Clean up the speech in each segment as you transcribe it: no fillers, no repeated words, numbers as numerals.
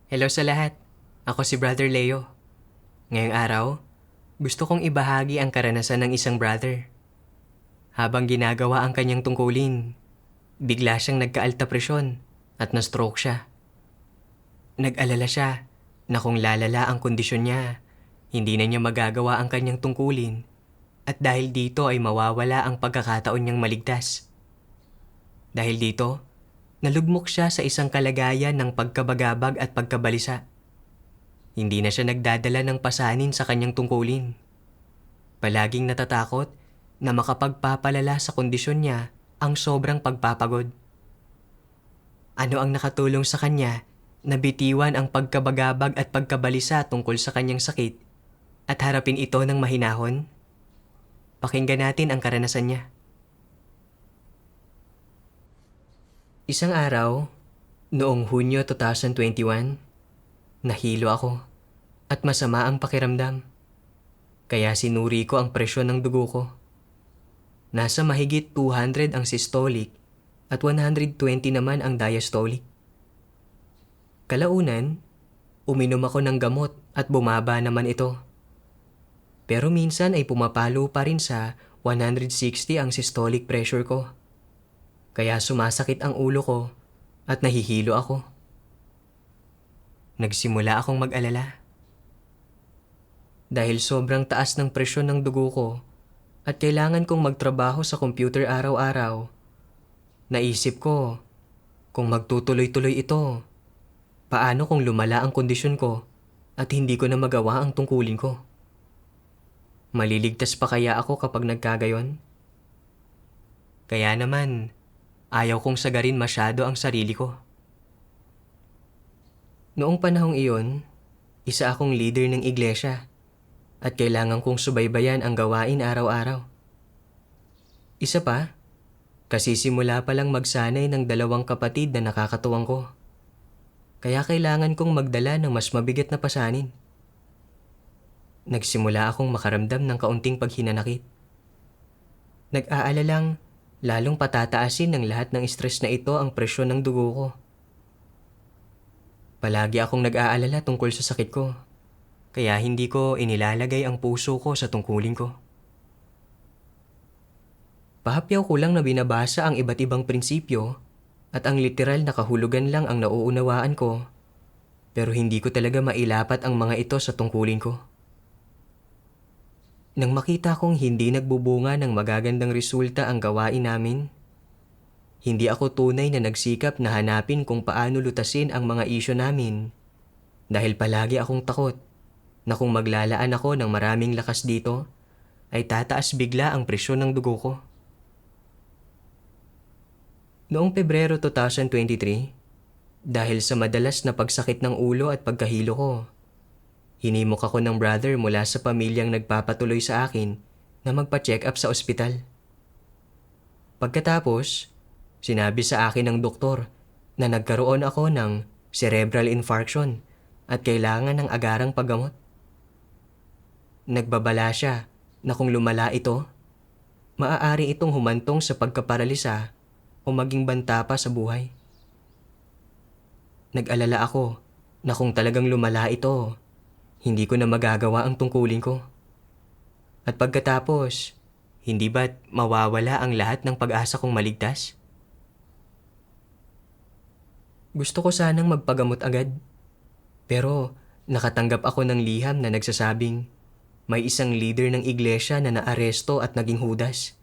Hello sa lahat. Ako si Brother Leo. Ngayong araw, gusto kong ibahagi ang karanasan ng isang brother. Habang ginagawa ang kanyang tungkulin, bigla siyang nagka-alta presyon at na-stroke siya. Nag-alala siya na kung lalala ang kondisyon niya, hindi na niya magagawa ang kanyang tungkulin at dahil dito ay mawawala ang pagkakataon niyang maligtas. Dahil dito, nalugmok siya sa isang kalagayan ng pagkabagabag at pagkabalisa. Hindi na siya nagdadala ng pasanin sa kanyang tungkulin. Palaging natatakot na makapagpapalala sa kondisyon niya ang sobrang pagpapagod. Ano ang nakatulong sa kanya na bitiwan ang pagkabagabag at pagkabalisa tungkol sa kanyang sakit at harapin ito ng mahinahon? Pakinggan natin ang karanasan niya. Isang araw, noong Hunyo 2021, nahilo ako at masama ang pakiramdam. Kaya sinuri ko ang presyon ng dugo ko. Nasa mahigit 200 ang systolic at 120 naman ang diastolic. Kalaunan, uminom ako ng gamot at bumaba naman ito. Pero minsan ay pumapalo pa rin sa 160 ang systolic pressure ko. Kaya sumasakit ang ulo ko at nahihilo ako. Nagsimula akong mag-alala. Dahil sobrang taas ng presyon ng dugo ko at kailangan kong magtrabaho sa computer araw-araw, naisip ko kung magtutuloy-tuloy ito, paano kung lumala ang kondisyon ko at hindi ko na magawa ang tungkulin ko? Maliligtas pa kaya ako kapag nagkagayon? Kaya naman, ayaw kong sagarin masyado ang sarili ko. Noong panahong iyon, isa akong leader ng iglesia at kailangan kong subaybayan ang gawain araw-araw. Isa pa, kasi simula pa lang magsanay ng dalawang kapatid na nakakatuwang ko. Kaya kailangan kong magdala ng mas mabigat na pasanin. Nagsimula akong makaramdam ng kaunting paghinanakit. Nag-aalalang lalong patataasin ng lahat ng stress na ito ang presyon ng dugo ko. Palagi akong nag-aalala tungkol sa sakit ko, kaya hindi ko inilalagay ang puso ko sa tungkulin ko. Pahapyaw ko lang na binabasa ang iba't ibang prinsipyo at ang literal na kahulugan lang ang nauunawaan ko, pero hindi ko talaga mailapat ang mga ito sa tungkulin ko. Nang makita kong hindi nagbubunga ng magagandang resulta ang gawain namin, hindi ako tunay na nagsikap na hanapin kung paano lutasin ang mga isyu namin dahil palagi akong takot na kung maglalaan ako ng maraming lakas dito, ay tataas bigla ang presyon ng dugo ko. Noong Pebrero 2023, dahil sa madalas na pagsakit ng ulo at pagkahilo ko, hinimok ako ng brother mula sa pamilyang nagpapatuloy sa akin na magpa-check up sa ospital. Pagkatapos, sinabi sa akin ng doktor na nagkaroon ako ng cerebral infarction at kailangan ng agarang paggamot. Nagbabala siya na kung lumala ito, maaari itong humantong sa pagkaparalisa o maging banta pa sa buhay. Nag-alala ako na kung talagang lumala ito, hindi ko na magagawa ang tungkulin ko. At pagkatapos, hindi ba't mawawala ang lahat ng pag-asa kong maligtas? Gusto ko sanang magpagamot agad, pero nakatanggap ako ng liham na nagsasabing may isang leader ng iglesia na naaresto at naging hudas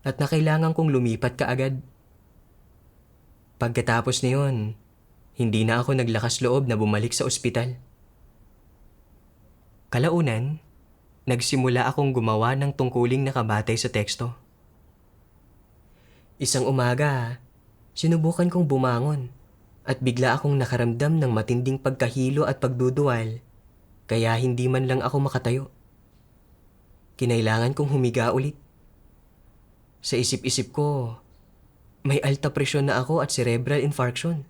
at na kailangan kong lumipat kaagad. Pagkatapos niyon, hindi na ako naglakas loob na bumalik sa ospital. Kalaunan, nagsimula akong gumawa ng tungkuling nakabatay sa teksto. Isang umaga, sinubukan kong bumangon at bigla akong nakaramdam ng matinding pagkahilo at pagduduwal, kaya hindi man lang ako makatayo. Kinailangan kong humiga ulit. Sa isip-isip ko, may alta presyon na ako at cerebral infarction.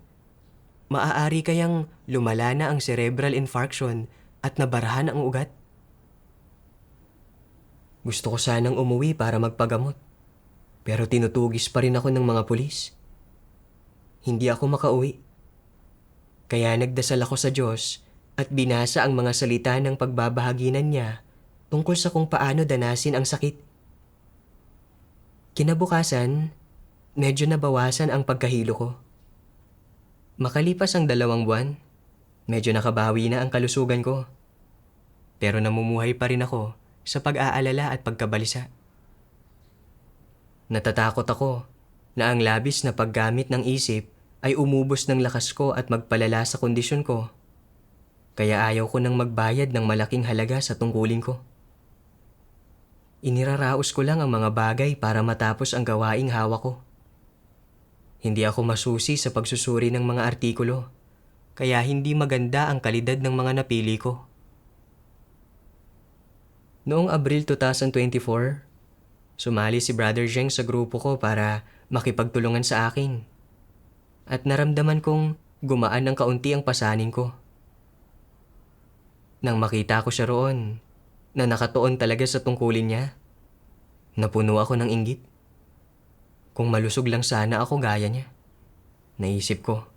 Maaari kayang lumala na ang cerebral infarction at nabarahan ang ugat? Gusto ko sanang umuwi para magpagamot, pero tinutugis pa rin ako ng mga pulis. Hindi ako makauwi. Kaya nagdasal ako sa Diyos at binasa ang mga salita ng pagbabahaginan niya tungkol sa kung paano danasin ang sakit. Kinabukasan, medyo nabawasan ang pagkahilo ko. Makalipas ang 2 buwan, medyo nakabawi na ang kalusugan ko. Pero namumuhay pa rin ako sa pag-aalala at pagkabalisa. Natatakot ako na ang labis na paggamit ng isip ay umubos ng lakas ko at magpalala sa kondisyon ko. Kaya ayaw ko nang magbayad ng malaking halaga sa tungkulin ko. Iniraraos ko lang ang mga bagay para matapos ang gawaing hawak ko. Hindi ako masusi sa pagsusuri ng mga artikulo, kaya hindi maganda ang kalidad ng mga napili ko. Noong Abril 2024, sumali si Brother Zheng sa grupo ko para makipagtulungan sa akin. At naramdaman kong gumaan ng kaunti ang pasanin ko. Nang makita ko siya roon, na nakatuon talaga sa tungkulin niya, napuno ako ng inggit. Kung malusog lang sana ako gaya niya, naisip ko.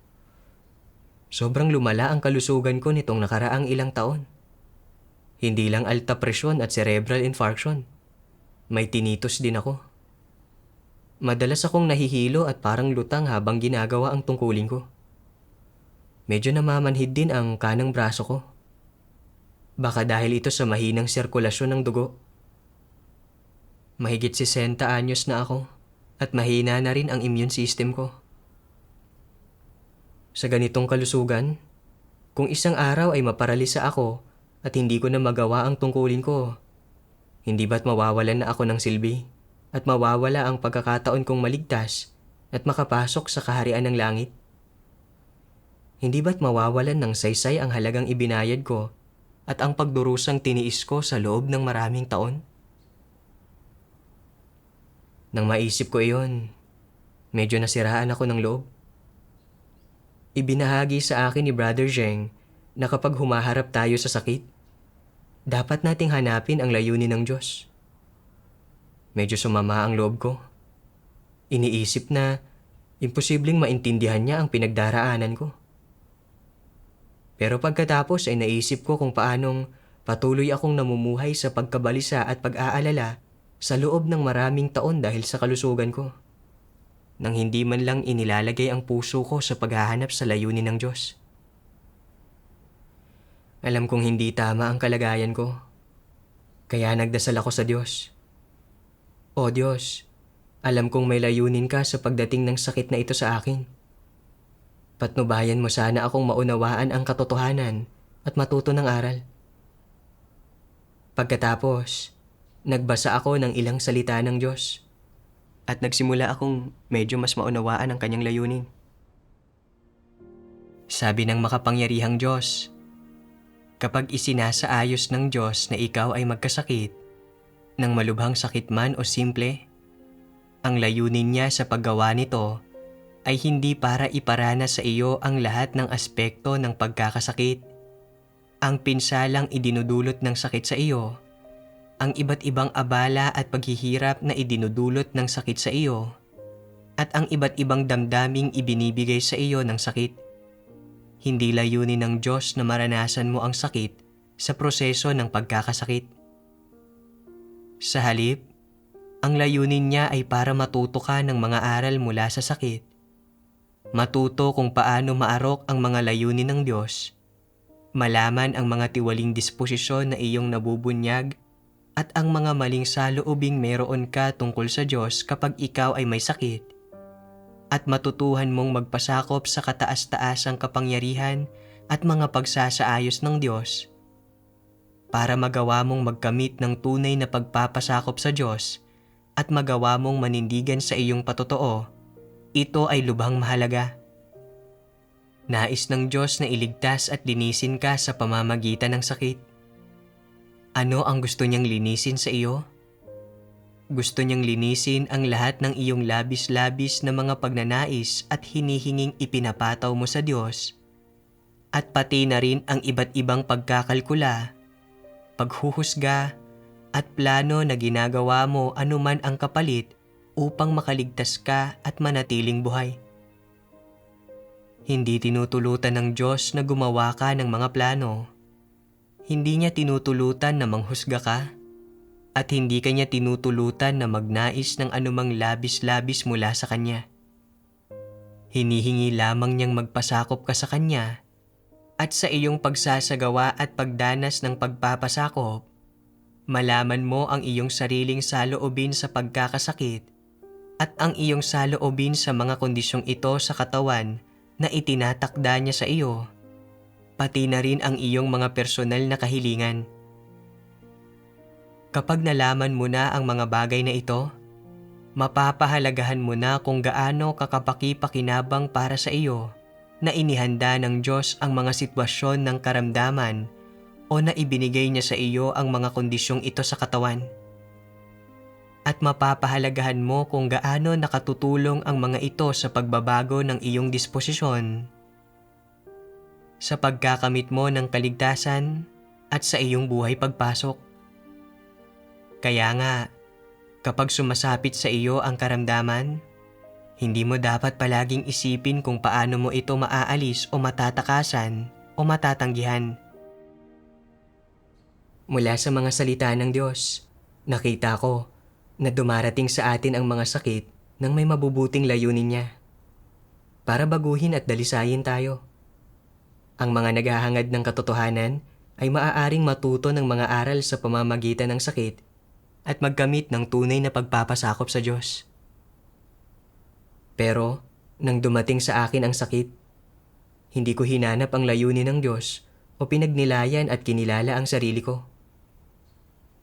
Sobrang lumala ang kalusugan ko nitong nakaraang ilang taon. Hindi lang alta presyon at cerebral infarction. May tinnitus din ako. Madalas akong nahihilo at parang lutang habang ginagawa ang tungkulin ko. Medyo namamanhid din ang kanang braso ko. Baka dahil ito sa mahinang sirkulasyon ng dugo. Mahigit 60 anyos na ako at mahina na rin ang immune system ko. Sa ganitong kalusugan, kung isang araw ay maparalisa ako at hindi ko na magawa ang tungkulin ko, hindi ba't mawawalan na ako ng silbi at mawawala ang pagkakataon kong maligtas at makapasok sa kaharian ng langit? Hindi ba't mawawalan ng saysay ang halagang ibinayad ko at ang pagdurusang tiniis ko sa loob ng maraming taon? Nang maisip ko iyon, medyo nasiraan ako ng loob. Ibinahagi sa akin ni Brother Zheng na kapag humaharap tayo sa sakit, dapat nating hanapin ang layunin ng Diyos. Medyo sumama ang loob ko. Iniisip na imposibleng maintindihan niya ang pinagdaraanan ko. Pero pagkatapos ay naisip ko kung paanong patuloy akong namumuhay sa pagkabalisa at pag-aalala sa loob ng maraming taon dahil sa kalusugan ko, nang hindi man lang inilalagay ang puso ko sa paghahanap sa layunin ng Diyos. Alam kong hindi tama ang kalagayan ko, kaya nagdasal ako sa Diyos. O Diyos, alam kong may layunin ka sa pagdating ng sakit na ito sa akin. Patnubayan mo sana akong maunawaan ang katotohanan at matuto ng aral. Pagkatapos, nagbasa ako ng ilang salita ng Diyos at nagsimula akong medyo mas maunawaan ang kanyang layunin. Sabi ng makapangyarihang Diyos, kapag isinasaayos ng Diyos na ikaw ay magkasakit, ng malubhang sakit man o simple, ang layunin niya sa paggawa nito ay hindi para iparana sa iyo ang lahat ng aspekto ng pagkakasakit, ang pinsalang idinudulot ng sakit sa iyo, ang iba't ibang abala at paghihirap na idinudulot ng sakit sa iyo, at ang iba't ibang damdaming ibinibigay sa iyo ng sakit. Hindi layunin ng Diyos na maranasan mo ang sakit sa proseso ng pagkakasakit. Sa halip, ang layunin niya ay para matuto ka ng mga aral mula sa sakit. Matuto kung paano maarok ang mga layunin ng Diyos. Malaman ang mga tiwaling disposisyon na iyong nabubunyag at ang mga maling saloobing meron ka tungkol sa Diyos kapag ikaw ay may sakit. At matutuhan mong magpasakop sa kataas-taasang kapangyarihan at mga pagsasaayos ng Diyos para magawa mong magkamit ng tunay na pagpapasakop sa Diyos at magawa mong manindigan sa iyong patotoo. Ito ay lubhang mahalaga. Nais ng Diyos na iligtas at linisin ka sa pamamagitan ng sakit. Ano ang gusto niyang linisin sa iyo? Gusto niyang linisin ang lahat ng iyong labis-labis na mga pagnanais at hinihinging ipinapataw mo sa Diyos, at pati na rin ang iba't ibang pagkakalkula, paghuhusga, at plano na ginagawa mo anuman ang kapalit upang makaligtas ka at manatiling buhay. Hindi tinutulutan ng Diyos na gumawa ka ng mga plano. Hindi niya tinutulutan na manghusga ka. At hindi kanya tinutulutan na magnais ng anumang labis-labis mula sa Kanya. Hinihingi lamang niyang magpasakop ka sa Kanya at sa iyong pagsasagawa at pagdanas ng pagpapasakop, malaman mo ang iyong sariling saloobin sa pagkakasakit at ang iyong saloobin sa mga kondisyong ito sa katawan na itinatakda niya sa iyo, pati na rin ang iyong mga personal na kahilingan. Kapag nalaman mo na ang mga bagay na ito, mapapahalagahan mo na kung gaano kakapaki-pakinabang para sa iyo na inihanda ng Diyos ang mga sitwasyon ng karamdaman o na ibinigay niya sa iyo ang mga kondisyong ito sa katawan. At mapapahalagahan mo kung gaano nakatutulong ang mga ito sa pagbabago ng iyong disposisyon, sa pagkakamit mo ng kaligtasan at sa iyong buhay pagpasok. Kaya nga, kapag sumasapit sa iyo ang karamdaman, hindi mo dapat palaging isipin kung paano mo ito maaalis o matatakasan o matatanggihan. Mula sa mga salita ng Diyos, nakita ko na dumarating sa atin ang mga sakit nang may mabubuting layunin niya, para baguhin at dalisayin tayo. Ang mga naghahangad ng katotohanan ay maaaring matuto ng mga aral sa pamamagitan ng sakit at magkamit ng tunay na pagpapasakop sa Diyos. Pero, nang dumating sa akin ang sakit, hindi ko hinanap ang layunin ng Diyos o pinagnilayan at kinilala ang sarili ko.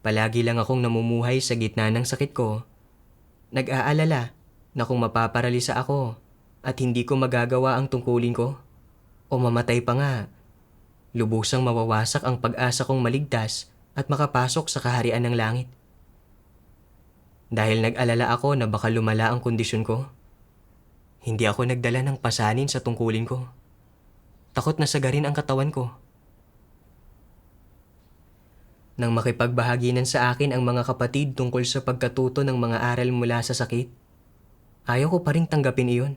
Palagi lang akong namumuhay sa gitna ng sakit ko, nag-aalala na kung mapaparalisa ako at hindi ko magagawa ang tungkulin ko, o mamatay pa nga, lubusang mawawasak ang pag-asa kong maligtas at makapasok sa kaharian ng langit. Dahil nag-alala ako na baka lumala ang kondisyon ko, hindi ako nagdala ng pasanin sa tungkulin ko. Takot na sagarin ang katawan ko. Nang makipagbahaginan sa akin ang mga kapatid tungkol sa pagkatuto ng mga aral mula sa sakit, ayaw ko pa rin tanggapin iyon.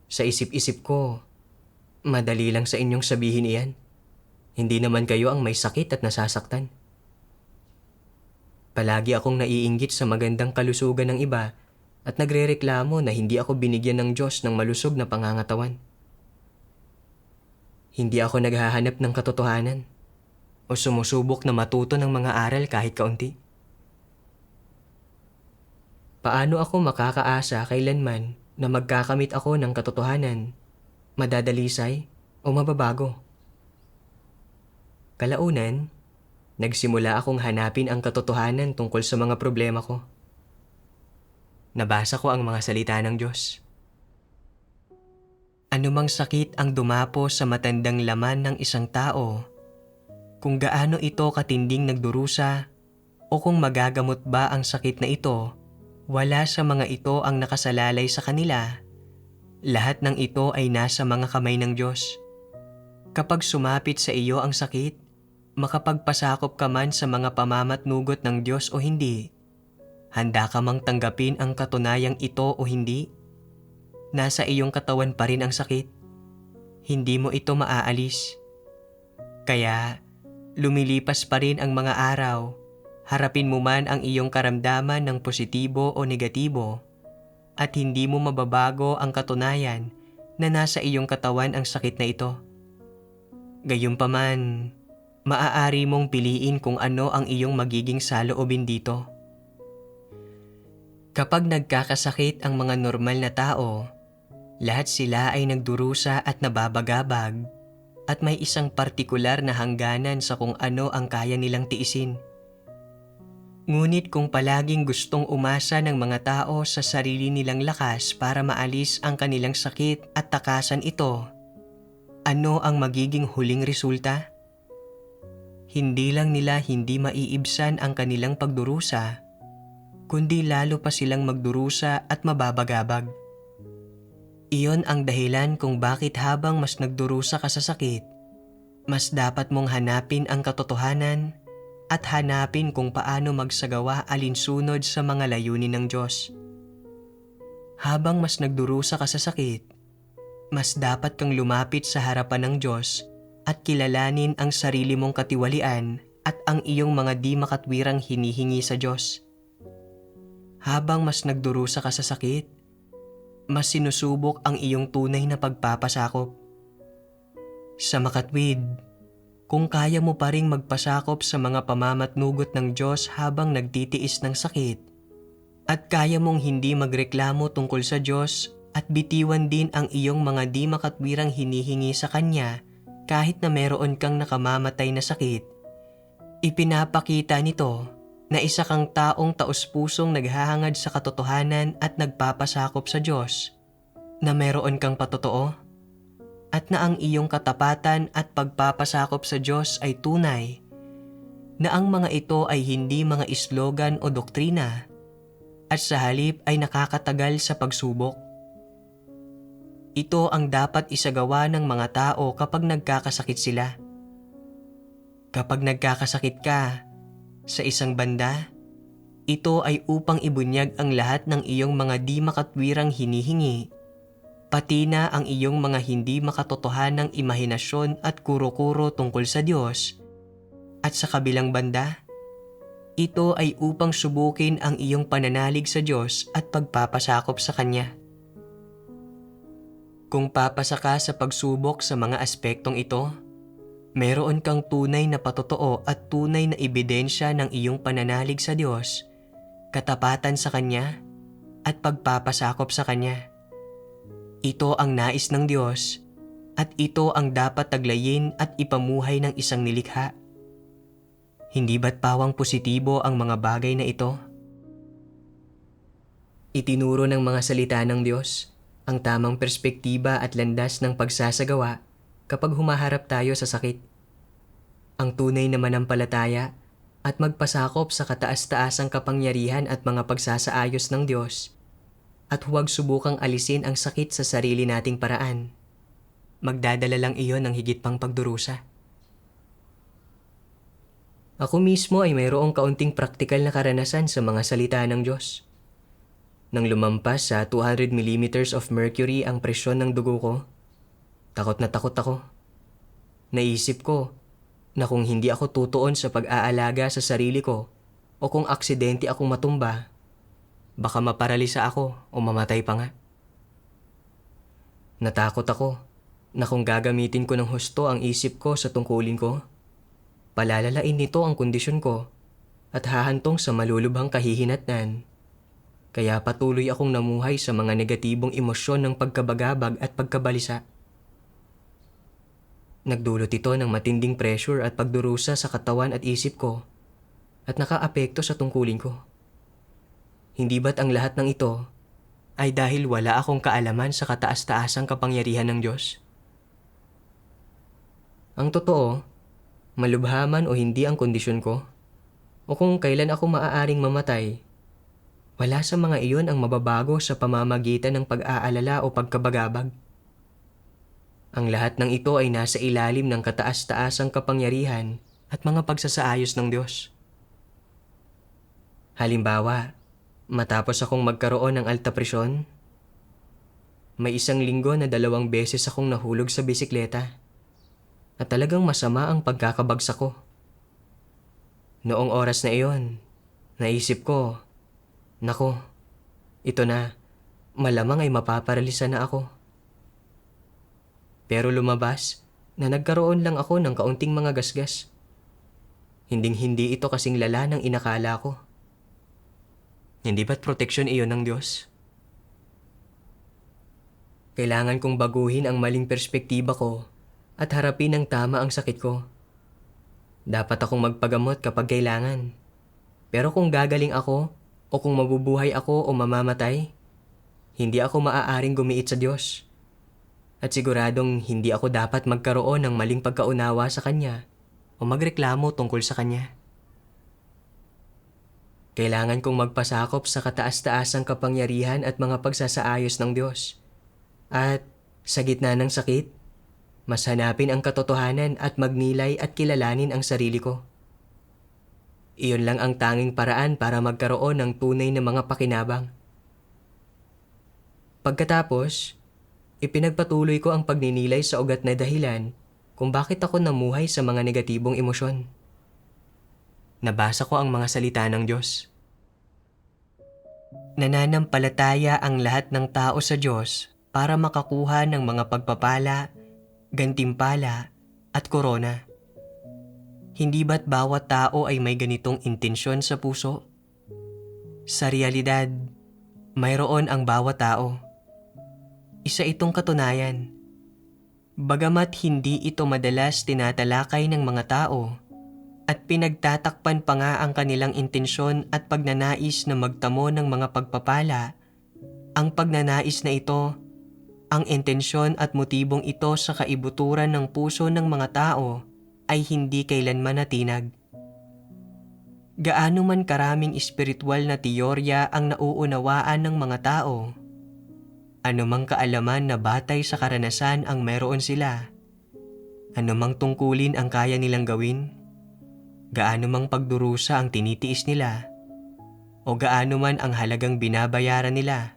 Sa isip-isip ko, madali lang sa inyong sabihin iyan. Hindi naman kayo ang may sakit at nasasaktan. Palagi akong naiinggit sa magandang kalusugan ng iba at nagrereklamo na hindi ako binigyan ng Diyos ng malusog na pangangatawan. Hindi ako naghahanap ng katotohanan o sumusubok na matuto ng mga aral kahit kaunti. Paano ako makakaasa kailanman na magkakamit ako ng katotohanan, madadalisay o mababago? Kalaunan, nagsimula akong hanapin ang katotohanan tungkol sa mga problema ko. Nabasa ko ang mga salita ng Diyos. Anumang sakit ang dumapo sa matandang laman ng isang tao, kung gaano ito katinding nagdurusa o kung magagamot ba ang sakit na ito, wala sa mga ito ang nakasalalay sa kanila. Lahat ng ito ay nasa mga kamay ng Diyos. Kapag sumapit sa iyo ang sakit, makapagpasakop ka man sa mga pamamatnugot ng Diyos o hindi, handa ka mang tanggapin ang katunayang ito o hindi, nasa iyong katawan pa rin ang sakit. Hindi mo ito maaalis. Kaya, lumilipas pa rin ang mga araw, harapin mo man ang iyong karamdaman ng positibo o negatibo, at hindi mo mababago ang katunayan na nasa iyong katawan ang sakit na ito. Gayunpaman, maaari mong piliin kung ano ang iyong magiging saloobin dito. Kapag nagkakasakit ang mga normal na tao, lahat sila ay nagdurusa at nababagabag at may isang partikular na hangganan sa kung ano ang kaya nilang tiisin. Ngunit kung palaging gustong umasa ng mga tao sa sarili nilang lakas para maalis ang kanilang sakit at takasan ito, ano ang magiging huling resulta? Hindi lang nila hindi maiibsan ang kanilang pagdurusa, kundi lalo pa silang magdurusa at mababagabag. Iyon ang dahilan kung bakit habang mas nagdurusa ka sa sakit, mas dapat mong hanapin ang katotohanan at hanapin kung paano magsagawa alinsunod sa mga layunin ng Diyos. Habang mas nagdurusa ka sa sakit, mas dapat kang lumapit sa harapan ng Diyos at kilalanin ang sarili mong katiwalian at ang iyong mga di makatwirang hinihingi sa Diyos. Habang mas nagdurusa ka sa sakit, mas sinusubok ang iyong tunay na pagpapasakop. Sa makatwid, kung kaya mo pa ring magpasakop sa mga pamamatnugot ng Diyos habang nagtitiis ng sakit, at kaya mong hindi magreklamo tungkol sa Diyos at bitiwan din ang iyong mga di makatwirang hinihingi sa Kanya kahit na meron kang nakamamatay na sakit, ipinapakita nito na isa kang taong taus-pusong naghahangad sa katotohanan at nagpapasakop sa Diyos, na meron kang patotoo, at na ang iyong katapatan at pagpapasakop sa Diyos ay tunay, na ang mga ito ay hindi mga islogan o doktrina, at sa halip ay nakakatagal sa pagsubok. Ito ang dapat isagawa ng mga tao kapag nagkakasakit sila. Kapag nagkakasakit ka, sa isang banda, ito ay upang ibunyag ang lahat ng iyong mga di makatwirang hinihingi, pati na ang iyong mga hindi makatotohanang imahinasyon at kuro-kuro tungkol sa Diyos. At sa kabilang banda, ito ay upang subukin ang iyong pananalig sa Diyos at pagpapasakop sa Kanya. Kung papasa ka sa pagsubok sa mga aspektong ito, meron kang tunay na patotoo at tunay na ebidensya ng iyong pananalig sa Diyos, katapatan sa Kanya, at pagpapasakop sa Kanya. Ito ang nais ng Diyos, at ito ang dapat taglayin at ipamuhay ng isang nilikha. Hindi ba't pawang positibo ang mga bagay na ito? Itinuro ng mga salita ng Diyos ang tamang perspektiba at landas ng pagsasagawa kapag humaharap tayo sa sakit. Ang tunay na manampalataya at magpasakop sa kataas-taasang kapangyarihan at mga pagsasaayos ng Diyos, at huwag subukang alisin ang sakit sa sarili nating paraan. Magdadala lang iyon ng higit pang pagdurusa. Ako mismo ay mayroong kaunting praktikal na karanasan sa mga salita ng Diyos. Nang lumampas sa 200 millimeters of mercury ang presyon ng dugo ko, takot na takot ako. Naisip ko na kung hindi ako tutuon sa pag-aalaga sa sarili ko o kung aksidente akong matumba, baka maparalisa ako o mamatay pa nga. Natakot ako na kung gagamitin ko ng husto ang isip ko sa tungkulin ko, palalalain nito ang kondisyon ko at hahantong sa malulubhang kahihinatnan. Kaya patuloy akong namuhay sa mga negatibong emosyon ng pagkabagabag at pagkabalisa. Nagdulot ito ng matinding pressure at pagdurusa sa katawan at isip ko at nakaapekto sa tungkulin ko. Hindi ba't ang lahat ng ito ay dahil wala akong kaalaman sa kataas-taasang kapangyarihan ng Diyos? Ang totoo, malubhaman o hindi ang kondisyon ko, o kung kailan ako maaaring mamatay, wala sa mga iyon ang mababago sa pamamagitan ng pag-aalala o pagkabagabag. Ang lahat ng ito ay nasa ilalim ng kataas-taasang kapangyarihan at mga pagsasaayos ng Diyos. Halimbawa, matapos akong magkaroon ng alta presyon, may 1 linggo na 2 beses akong nahulog sa bisikleta at talagang masama ang pagkakabagsak ko. Noong oras na iyon, naisip ko, naku, ito na, malamang ay mapaparalisa na ako. Pero lumabas na nagkaroon lang ako ng kaunting mga gasgas. Hinding-hindi ito kasing lala ng inakala ko. Hindi ba't proteksyon iyon ng Diyos? Kailangan kong baguhin ang maling perspektiba ko at harapin ng tama ang sakit ko. Dapat akong magpagamot kapag kailangan. Pero kung gagaling ako, o kung mabubuhay ako o mamamatay, hindi ako maaaring gumiit sa Diyos. At siguradong hindi ako dapat magkaroon ng maling pagkaunawa sa Kanya o magreklamo tungkol sa Kanya. Kailangan kong magpasakop sa kataas-taasang kapangyarihan at mga pagsasaayos ng Diyos. At sa gitna ng sakit, mas hanapin ang katotohanan at magnilay at kilalanin ang sarili ko. Iyon lang ang tanging paraan para magkaroon ng tunay na mga pakinabang. Pagkatapos, Ipinagpatuloy ko ang pagninilay sa ugat na dahilan kung bakit ako namuhay sa mga negatibong emosyon. Nabasa ko ang mga salita ng Diyos. Nananampalataya ang lahat ng tao sa Diyos para makakuha ng mga pagpapala, gantimpala, at korona. Hindi ba't bawat tao ay may ganitong intensyon sa puso? Sa realidad, mayroon ang bawat tao. Isa itong katunayan. Bagamat hindi ito madalas tinatalakay ng mga tao at pinagtatakpan pa nga ang kanilang intensyon at pagnanais na magtamo ng mga pagpapala, ang pagnanais na ito, ang intensyon at motibong ito sa kaibuturan ng puso ng mga tao ay hindi kailanman natinag. Gaano man karaming espiritual na teorya ang nauunawaan ng mga tao, anumang kaalaman na batay sa karanasan ang meron sila, anumang tungkulin ang kaya nilang gawin, gaano mang pagdurusa ang tinitiis nila, o gaano man ang halagang binabayaran nila,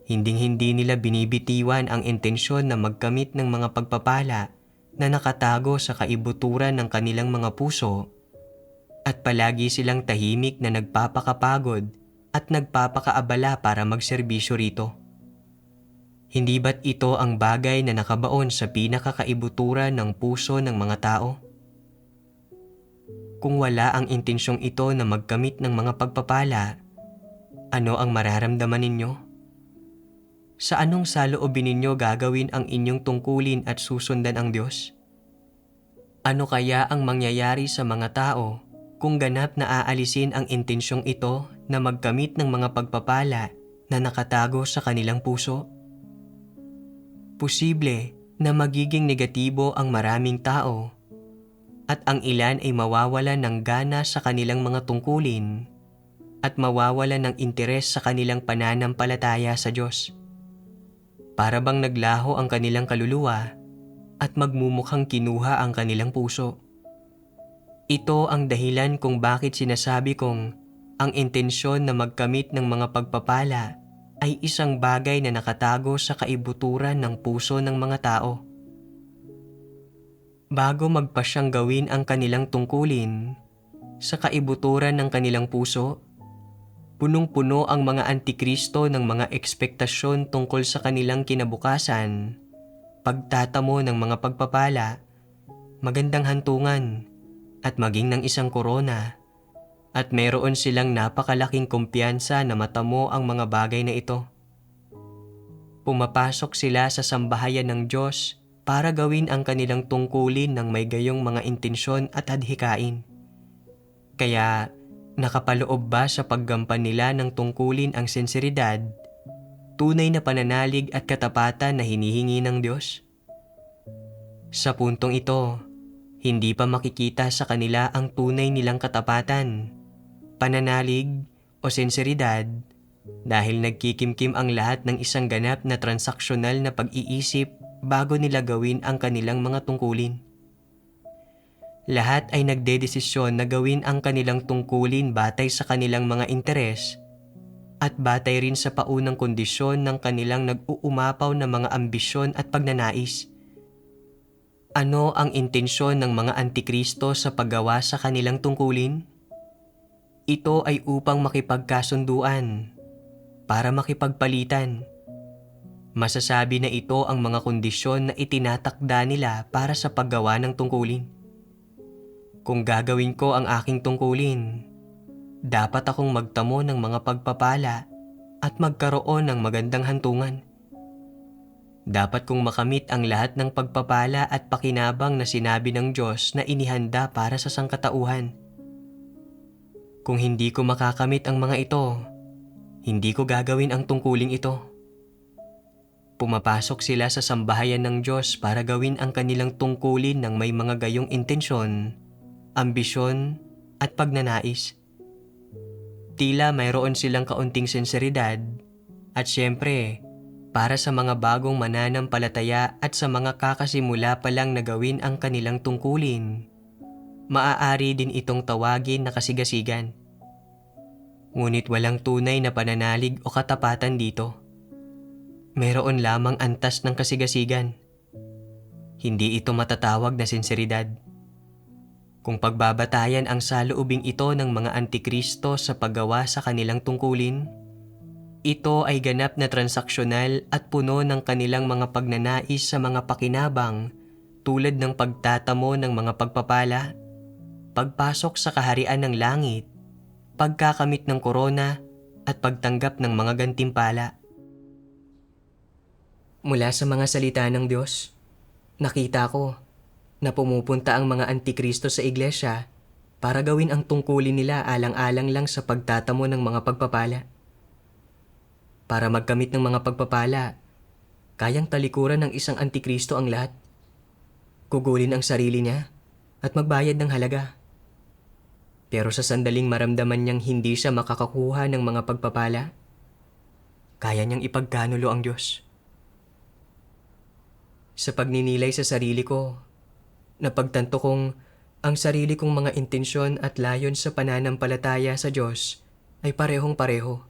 hinding-hindi nila binibitiwan ang intensyon na magkamit ng mga pagpapala na nakatago sa kaibuturan ng kanilang mga puso at palagi silang tahimik na nagpapakapagod at nagpapakaabala para magserbisyo rito. Hindi ba't ito ang bagay na nakabaon sa pinakakaibuturan ng puso ng mga tao? Kung wala ang intensyong ito na magkamit ng mga pagpapala, ano ang mararamdaman ninyo? Sa anong saloobin ninyo gagawin ang inyong tungkulin at susundan ang Diyos? Ano kaya ang mangyayari sa mga tao kung ganap na aalisin ang intensyong ito na magkamit ng mga pagpapala na nakatago sa kanilang puso? Posible na magiging negatibo ang maraming tao at ang ilan ay mawawalan ng gana sa kanilang mga tungkulin at mawawalan ng interes sa kanilang pananampalataya sa Diyos. Para bang naglaho ang kanilang kaluluwa at magmumukhang kinuha ang kanilang puso. Ito ang dahilan kung bakit sinasabi kong ang intensyon na magkamit ng mga pagpapala ay isang bagay na nakatago sa kaibuturan ng puso ng mga tao. Bago magpasyang gawin ang kanilang tungkulin, sa kaibuturan ng kanilang puso, punong-puno ang mga antikristo ng mga ekspektasyon tungkol sa kanilang kinabukasan, pagtatamo ng mga pagpapala, magandang hantungan, at maging ng isang korona, at meron silang napakalaking kumpiyansa na matamo ang mga bagay na ito. Pumapasok sila sa sambahayan ng Diyos para gawin ang kanilang tungkulin ng may gayong mga intensyon at adhikain. Kaya, nakapaloob ba sa paggampan nila ng tungkulin ang sinseridad, tunay na pananalig at katapatan na hinihingi ng Diyos? Sa puntong ito, hindi pa makikita sa kanila ang tunay nilang katapatan, pananalig o sinseridad dahil nagkikimkim ang lahat ng isang ganap na transaksyonal na pag-iisip bago nila gawin ang kanilang mga tungkulin. Lahat ay nagdedesisyon na gawin ang kanilang tungkulin batay sa kanilang mga interes at batay rin sa paunang kondisyon ng kanilang nag-uumapaw na mga ambisyon at pagnanais. Ano ang intensyon ng mga antikristo sa paggawa sa kanilang tungkulin? Ito ay upang makipagkasunduan, para makipagpalitan. Masasabi na ito ang mga kondisyon na itinatakda nila para sa paggawa ng tungkulin. Kung gagawin ko ang aking tungkulin, dapat akong magtamo ng mga pagpapala at magkaroon ng magandang hantungan. Dapat kong makamit ang lahat ng pagpapala at pakinabang na sinabi ng Diyos na inihanda para sa sangkatauhan. Kung hindi ko makakamit ang mga ito, hindi ko gagawin ang tungkuling ito. Pumapasok sila sa sambahayan ng Diyos para gawin ang kanilang tungkulin ng may mga gayong intensyon, ambisyon at pagnanais. Tila mayroon silang kaunting sinseridad at syempre, para sa mga bagong mananampalataya at sa mga kakasimula pa lang na gawin ang kanilang tungkulin, maaari din itong tawagin na kasigasigan. Ngunit walang tunay na pananalig o katapatan dito. Mayroon lamang antas ng kasigasigan. Hindi ito matatawag na sinseridad. Kung pagbabatayan ang saloobing ito ng mga antikristo sa paggawa sa kanilang tungkulin, ito ay ganap na transaksyonal at puno ng kanilang mga pagnanais sa mga pakinabang tulad ng pagtatamo ng mga pagpapala, pagpasok sa kaharian ng langit, pagkakamit ng korona at pagtanggap ng mga gantimpala. Mula sa mga salita ng Diyos, nakita ko na pumupunta ang mga antikristo sa iglesia para gawin ang tungkulin nila alang-alang lang sa pagtatamo ng mga pagpapala. Para magkamit ng mga pagpapala, kayang talikuran ng isang antikristo ang lahat. Gugulin ang sarili niya at magbayad ng halaga. Pero sa sandaling maramdaman niyang hindi siya makakakuha ng mga pagpapala, kaya niyang ipagkanulo ang Diyos. Sa pagninilay sa sarili ko, napagtanto kong ang sarili kong mga intensyon at layon sa pananampalataya sa Diyos ay parehong-pareho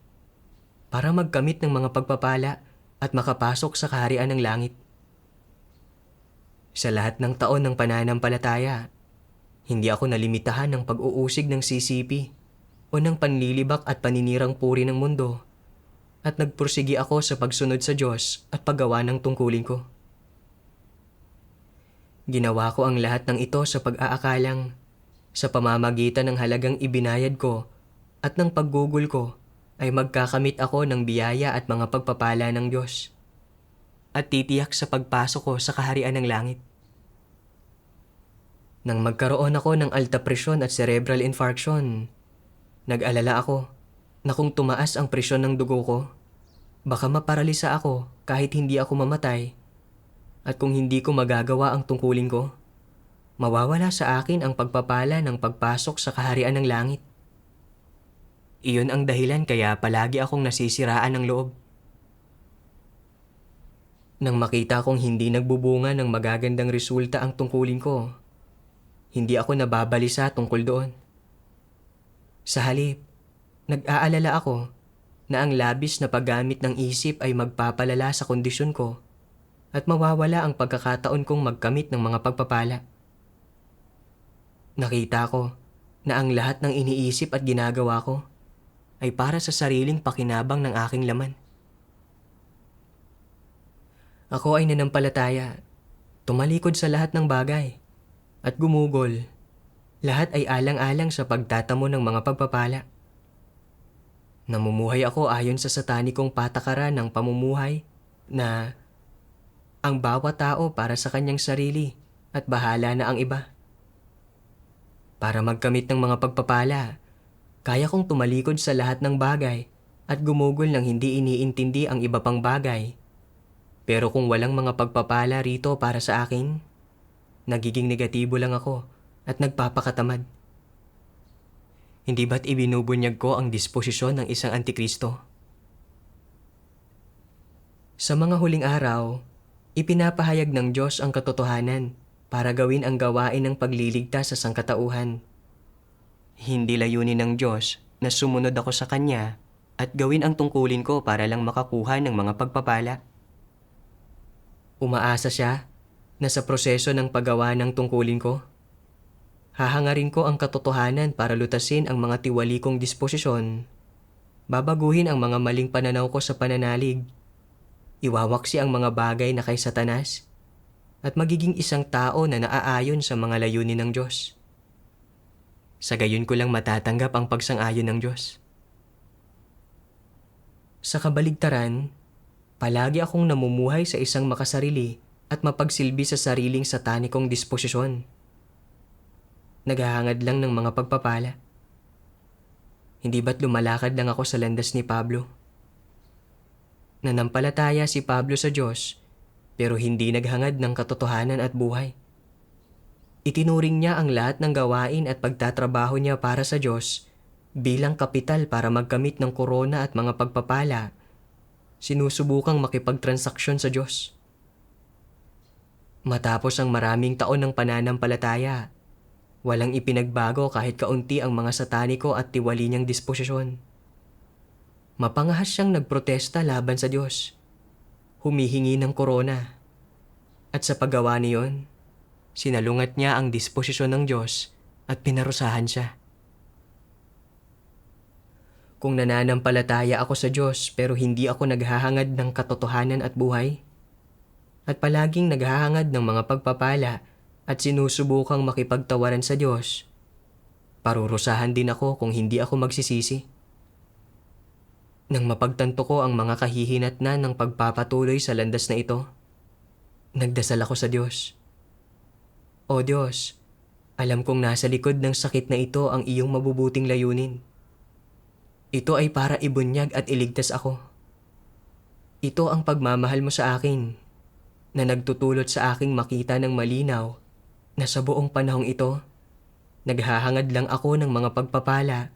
para magkamit ng mga pagpapala at makapasok sa kaharian ng langit. Sa lahat ng taon ng pananampalataya, hindi ako nalimitahan ng pag-uusig ng CCP o ng panlilibak at paninirang puri ng mundo at nagpursigi ako sa pagsunod sa Diyos at paggawa ng tungkulin ko. Ginawa ko ang lahat ng ito sa pag-aakalang, sa pamamagitan ng halagang ibinayad ko at ng paggugol ko ay magkakamit ako ng biyaya at mga pagpapala ng Diyos at titiyak sa pagpasok ko sa kaharian ng langit. Nang magkaroon ako ng alta presyon at cerebral infarction, nag-alala ako na kung tumaas ang presyon ng dugo ko, baka maparalisa ako kahit hindi ako mamatay. At kung hindi ko magagawa ang tungkulin ko, mawawala sa akin ang pagpapala ng pagpasok sa kaharian ng langit. Iyon ang dahilan kaya palagi akong nasisiraan ng loob. Nang makita kong hindi nagbubunga ng magagandang resulta ang tungkulin ko, hindi ako nababalisa tungkol doon. Sa halip, nag-aalala ako na ang labis na paggamit ng isip ay magpapalala sa kondisyon ko at mawawala ang pagkakataon kong magkamit ng mga pagpapala. Nakita ko na ang lahat ng iniisip at ginagawa ko ay para sa sariling pakinabang ng aking laman. Ako ay nanampalataya, tumalikod sa lahat ng bagay, at gumugol. Lahat ay alang-alang sa pagtatamo ng mga pagpapala. Namumuhay ako ayon sa satanikong patakaran ng pamumuhay na ang bawat tao para sa kanyang sarili at bahala na ang iba. Para magkamit ng mga pagpapala, kaya kong tumalikod sa lahat ng bagay at gumugol ng hindi iniintindi ang iba pang bagay. Pero kung walang mga pagpapala rito para sa akin, nagiging negatibo lang ako at nagpapakatamad. Hindi ba't ibinubunyag ko ang disposisyon ng isang antikristo? Sa mga huling araw, ipinapahayag ng Diyos ang katotohanan para gawin ang gawain ng pagliligtas sa sangkatauhan. Hindi layunin ng Diyos na sumunod ako sa Kanya at gawin ang tungkulin ko para lang makakuha ng mga pagpapala. Umaasa siya na sa proseso ng paggawa ng tungkulin ko, hahangarin ko ang katotohanan para lutasin ang mga tiwali kong disposisyon, babaguhin ang mga maling pananaw ko sa pananalig, iwawaksi ang mga bagay na kay Satanas, at magiging isang tao na naaayon sa mga layunin ng Diyos. Sa gayon ko lang matatanggap ang pagsang-ayon ng Diyos. Sa kabaligtaran, palagi akong namumuhay sa isang makasarili at mapagsilbi sa sariling satanikong disposisyon. Naghahangad lang ng mga pagpapala. Hindi ba't lumalakad lang ako sa landas ni Pablo? Nanampalataya si Pablo sa Diyos pero hindi naghangad ng katotohanan at buhay. Itinuring niya ang lahat ng gawain at pagtatrabaho niya para sa Diyos bilang kapital para magkamit ng korona at mga pagpapala. Sinusubukang makipagtransaksyon sa Diyos. Matapos ang maraming taon ng pananampalataya, walang ipinagbago kahit kaunti ang mga sataniko at tiwali niyang disposisyon. Mapangahas siyang nagprotesta laban sa Diyos. humihingi ng korona. At sa paggawa niyon, sinalungat niya ang disposisyon ng Diyos at pinarusahan siya. Kung nananampalataya ako sa Diyos pero hindi ako naghahangad ng katotohanan at buhay, at palaging naghahangad ng mga pagpapala at sinusubukang makipagtawaran sa Diyos, parurusahan din ako kung hindi ako magsisisi. Nang mapagtanto ko ang mga kahihinatnan ng pagpapatuloy sa landas na ito, nagdasal ako sa Diyos. O Diyos, alam kong nasa likod ng sakit na ito ang iyong mabubuting layunin. Ito ay para ibunyag at iligtas ako. Ito ang pagmamahal mo sa akin, na nagtutulot sa aking makita ng malinaw na sa buong panahong ito, naghahangad lang ako ng mga pagpapala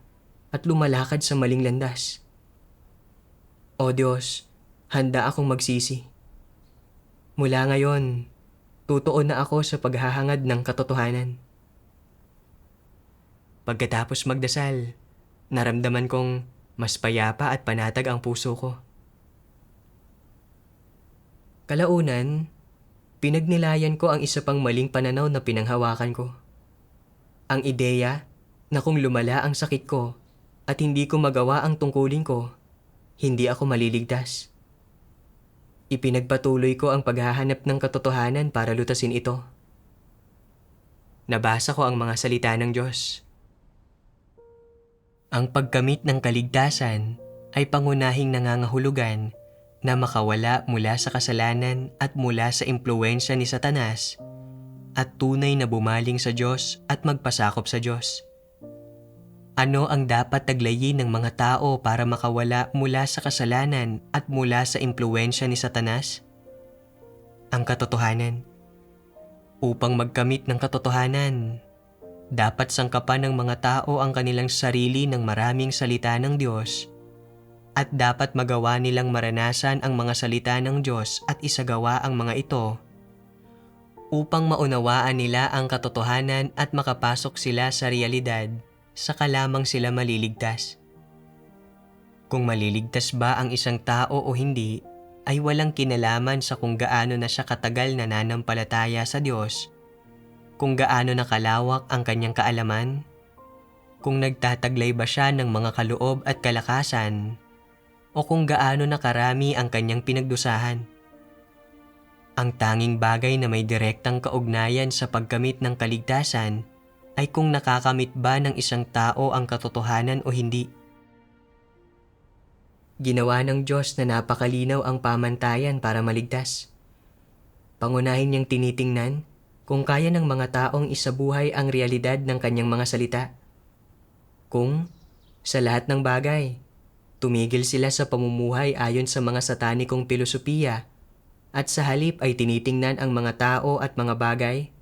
at lumalakad sa maling landas. O Diyos, handa akong magsisi. Mula ngayon, tutuon na ako sa paghahangad ng katotohanan. Pagkatapos magdasal, naramdaman kong mas payapa at panatag ang puso ko. Kalaunan, pinagnilayan ko ang isa pang maling pananaw na pinanghawakan ko. Ang ideya na kung lumala ang sakit ko at hindi ko magawa ang tungkulin ko, hindi ako maliligtas. Ipinagpatuloy ko ang paghahanap ng katotohanan para lutasin ito. Nabasa ko ang mga salita ng Diyos. Ang pagkamit ng kaligtasan ay pangunahing nangangahulugan na makawala mula sa kasalanan at mula sa impluwensya ni Satanas at tunay na bumaling sa Diyos at magpasakop sa Diyos. Ano ang dapat taglayin ng mga tao para makawala mula sa kasalanan at mula sa impluwensya ni Satanas? Ang katotohanan. Upang magkamit ng katotohanan, dapat sangkapan ng mga tao ang kanilang sarili ng maraming salita ng Diyos at dapat magawa nilang maranasan ang mga salita ng Diyos at isagawa ang mga ito upang maunawaan nila ang katotohanan at makapasok sila sa realidad. Saka lamang sila maliligtas. Kung maliligtas ba ang isang tao o hindi, ay walang kinalaman sa kung gaano na siya katagal nananampalataya sa Diyos, kung gaano na kalawak ang kanyang kaalaman, kung nagtataglay ba siya ng mga kaloob at kalakasan, o kung gaano na karami ang kanyang pinagdusahan. Ang tanging bagay na may direktang kaugnayan sa pagkamit ng kaligtasan ay kung nakakamit ba ng isang tao ang katotohanan o hindi. Ginawa ng Diyos na napakalinaw ang pamantayan para maligtas. Pangunahin niyang tinitingnan kung kaya ng mga taong isabuhay ang realidad ng kanyang mga salita. Kung, sa lahat ng bagay, tumigil sila sa pamumuhay ayon sa mga satanikong pilosopiya at sa halip ay tinitingnan ang mga tao at mga bagay,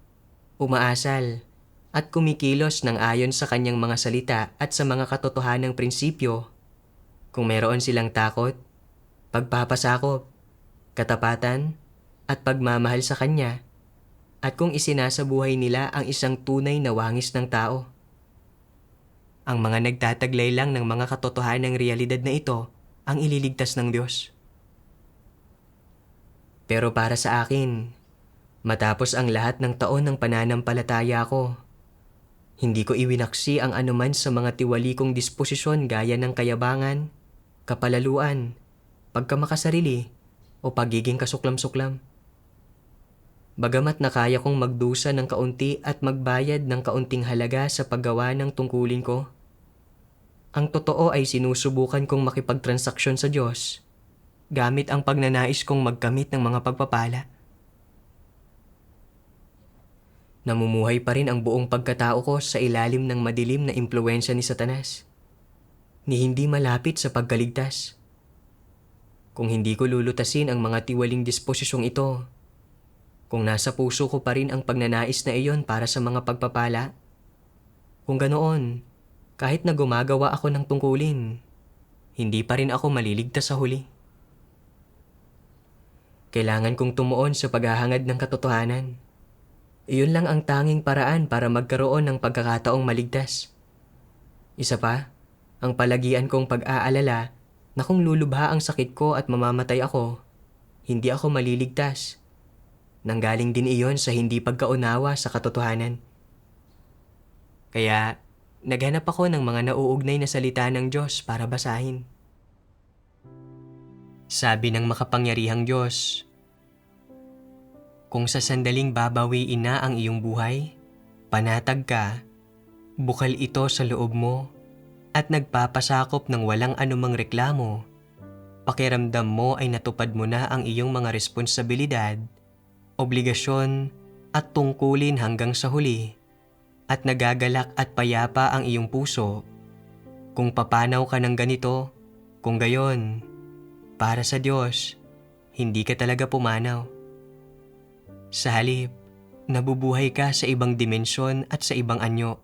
umaasal, at kumikilos ng ayon sa kanyang mga salita at sa mga katotohanang prinsipyo, kung meron silang takot, pagpapasakop, katapatan, at pagmamahal sa Kanya, at kung isinasabuhay nila ang isang tunay na wangis ng tao. Ang mga nagtataglay lang ng mga katotohanang realidad na ito ang ililigtas ng Diyos. Pero para sa akin, matapos ang lahat ng taon ng pananampalataya ko, hindi ko iwinaksi ang anuman sa mga tiwali kong disposisyon gaya ng kayabangan, kapalaluan, pagkamakasarili, o pagiging kasuklam-suklam. Bagamat nakaya kong magdusa ng kaunti at magbayad ng kaunting halaga sa paggawa ng tungkulin ko, ang totoo ay sinusubukan kong makipagtransaksyon sa Diyos gamit ang pagnanais kong magkamit ng mga pagpapala. Namumuhay pa rin ang buong pagkatao ko sa ilalim ng madilim na impluwensya ni Satanas, ni hindi malapit sa pagkaligtas. Kung hindi ko lulutasin ang mga tiwaling disposisyong ito, kung nasa puso ko pa rin ang pagnanais na iyon para sa mga pagpapala, kung ganoon, kahit na gumagawa ako ng tungkulin, hindi pa rin ako maliligtas sa huli. Kailangan kong tumuon sa paghahangad ng katotohanan. Iyon lang ang tanging paraan para magkaroon ng pagkakataong maligtas. Isa pa, ang palagian kong pag-aalala na kung lulubha ang sakit ko at mamamatay ako, hindi ako maliligtas. Nanggaling din iyon sa hindi pagkaunawa sa katotohanan. Kaya, naghanap ako ng mga nauugnay na salita ng Diyos para basahin. Sabi ng makapangyarihang Diyos, kung sa sandaling babawiin na ang iyong buhay, panatag ka, bukal ito sa loob mo, at nagpapasakop ng walang anumang reklamo, pakiramdam mo ay natupad mo na ang iyong mga responsibilidad, obligasyon at tungkulin hanggang sa huli, at nagagalak at payapa ang iyong puso. Kung papanaw ka ng ganito, kung gayon, para sa Diyos, hindi ka talaga pumanaw. Sa halip, nabubuhay ka sa ibang dimensyon at sa ibang anyo.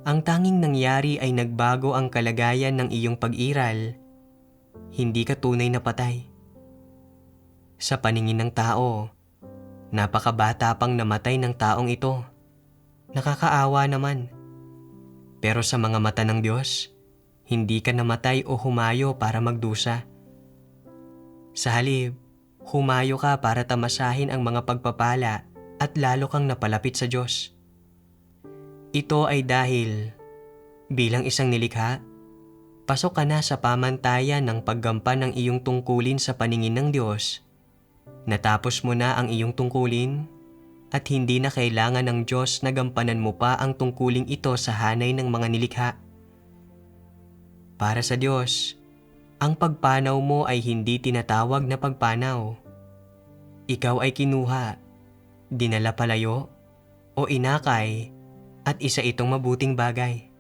Ang tanging nangyari ay nagbago ang kalagayan ng iyong pag-iral. Hindi ka tunay na patay. Sa paningin ng tao, napakabata pang namatay ng taong ito. Nakakaawa naman. Pero sa mga mata ng Diyos, hindi ka namatay o humayo para magdusa. Sa halip, humayo ka para tamasahin ang mga pagpapala at lalo kang napalapit sa Diyos. Ito ay dahil, bilang isang nilikha, pasok ka na sa pamantayan ng paggampan ng iyong tungkulin sa paningin ng Diyos. Natapos mo na ang iyong tungkulin at hindi na kailangan ng Diyos na gampanan mo pa ang tungkuling ito sa hanay ng mga nilikha. Para sa Diyos, ang pagpanaw mo ay hindi tinatawag na pagpanaw. Ikaw ay kinuha, dinala palayo, o inakay, at isa itong mabuting bagay.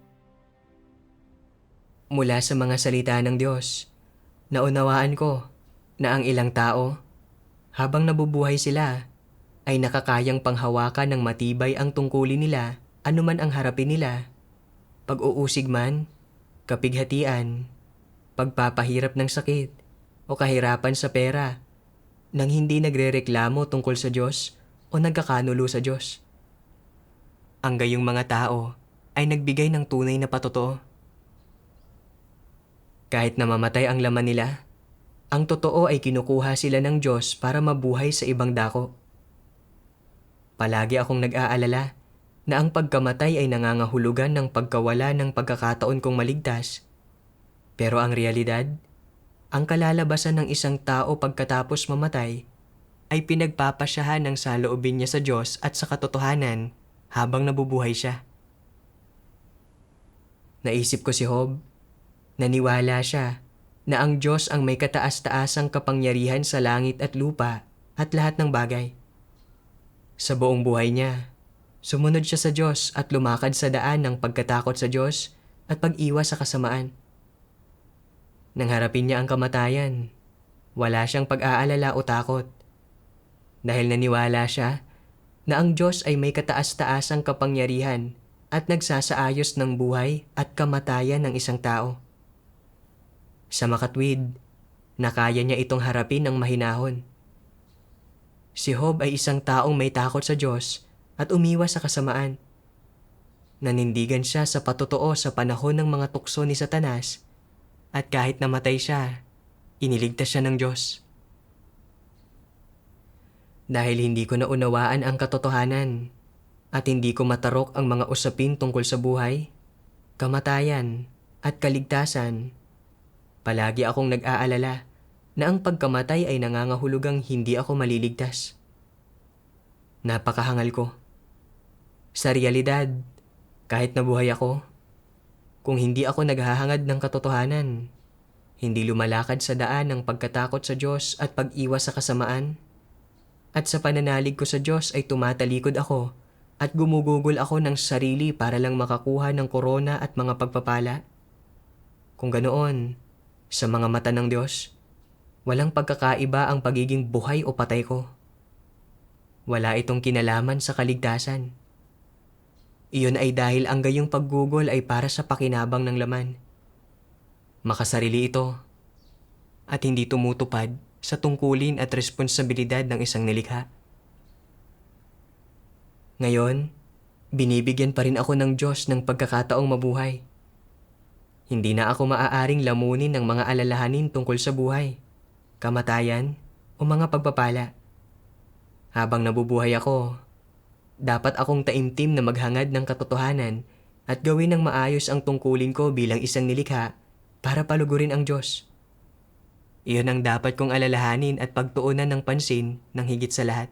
Mula sa mga salita ng Diyos, naunawaan ko na ang ilang tao, habang nabubuhay sila, ay nakakayang panghawakan ng matibay ang tungkulin nila anuman ang harapin nila. Pag-uusig man, kapighatian, pagpapahirap ng sakit, o kahirapan sa pera, nang hindi nagrereklamo tungkol sa Diyos o nagkakanulo sa Diyos. Ang gayong mga tao ay nagbigay ng tunay na patotoo. Kahit na mamatay ang laman nila, ang totoo ay kinukuha sila ng Diyos para mabuhay sa ibang dako. Palagi akong nag-aalala na ang pagkamatay ay nangangahulugan ng pagkawala ng pagkakataon kong maligtas. Pero ang realidad, ang kalalabasan ng isang tao pagkatapos mamatay ay pinagpapasyahan ng saloobin niya sa Diyos at sa katotohanan habang nabubuhay siya. Naisip ko si Job, naniwala siya na ang Diyos ang may kataas-taasang kapangyarihan sa langit at lupa at lahat ng bagay. Sa buong buhay niya, sumunod siya sa Diyos at lumakad sa daan ng pagkatakot sa Diyos at pag-iwas sa kasamaan. Nang harapin niya ang kamatayan, wala siyang pag-aalala o takot. Dahil naniwala siya na ang Diyos ay may kataas-taasang kapangyarihan at nagsasaayos ng buhay at kamatayan ng isang tao. Sa makatwid, nakaya niya itong harapin ng mahinahon. Si Job ay isang taong may takot sa Diyos at umiwas sa kasamaan. Nanindigan siya sa patotoo sa panahon ng mga tukso ni Satanas at kahit namatay siya, iniligtas siya ng Diyos. Dahil hindi ko naunawaan ang katotohanan at hindi ko matarok ang mga usapin tungkol sa buhay, kamatayan at kaligtasan, palagi akong nag-aalala na ang pagkamatay ay nangangahulugang hindi ako maliligtas. Napakahangal ko. Sa realidad, kahit nabuhay ako, kung hindi ako naghahangad ng katotohanan, hindi lumalakad sa daan ng pagkatakot sa Diyos at pag-iwas sa kasamaan, at sa pananalig ko sa Diyos ay tumatalikod ako at gumugugol ako ng sarili para lang makakuha ng korona at mga pagpapala. Kung ganoon, sa mga mata ng Diyos, walang pagkakaiba ang pagiging buhay o patay ko. Wala itong kinalaman sa kaligtasan. Iyon ay dahil ang gayong paggugol ay para sa pakinabang ng laman. Makasarili ito at hindi tumutupad sa tungkulin at responsibilidad ng isang nilikha. Ngayon, binibigyan pa rin ako ng Diyos ng pagkakataong mabuhay. Hindi na ako maaaring lamunin ng mga alalahanin tungkol sa buhay, kamatayan, o mga pagpapala. Habang nabubuhay ako, dapat akong taimtim na maghangad ng katotohanan at gawin ng maayos ang tungkulin ko bilang isang nilikha para palugurin ang Diyos. Iyon ang dapat kong alalahanin at pagtuunan ng pansin ng higit sa lahat.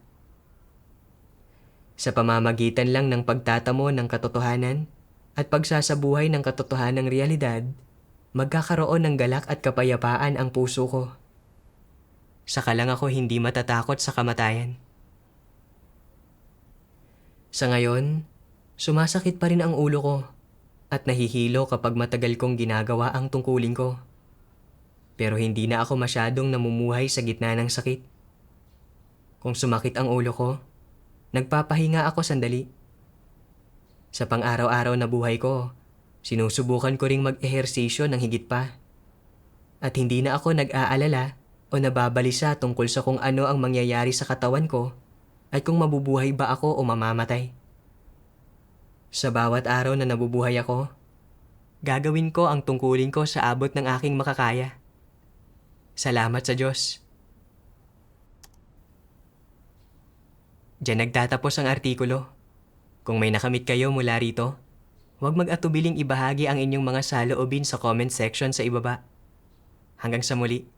Sa pamamagitan lang ng pagtatamo ng katotohanan at pagsasabuhay ng katotohanang realidad, magkakaroon ng galak at kapayapaan ang puso ko. Saka lang ako hindi matatakot sa kamatayan. Sa ngayon, sumasakit pa rin ang ulo ko at nahihilo kapag matagal kong ginagawa ang tungkulin ko. Pero hindi na ako masyadong namumuhay sa gitna ng sakit. Kung sumakit ang ulo ko, nagpapahinga ako sandali. Sa pang-araw-araw na buhay ko, sinusubukan ko ring mag-ehersisyo ng higit pa. At hindi na ako nag-aalala o nababalisa tungkol sa kung ano ang mangyayari sa katawan ko at kung mabubuhay ba ako o mamamatay. Sa bawat araw na nabubuhay ako, gagawin ko ang tungkulin ko sa abot ng aking makakaya. Salamat sa Diyos. Diyan nagtatapos ang artikulo. Kung may nakamit kayo mula rito, huwag mag-atubiling ibahagi ang inyong mga saloobin sa comment section sa ibaba. Hanggang sa muli.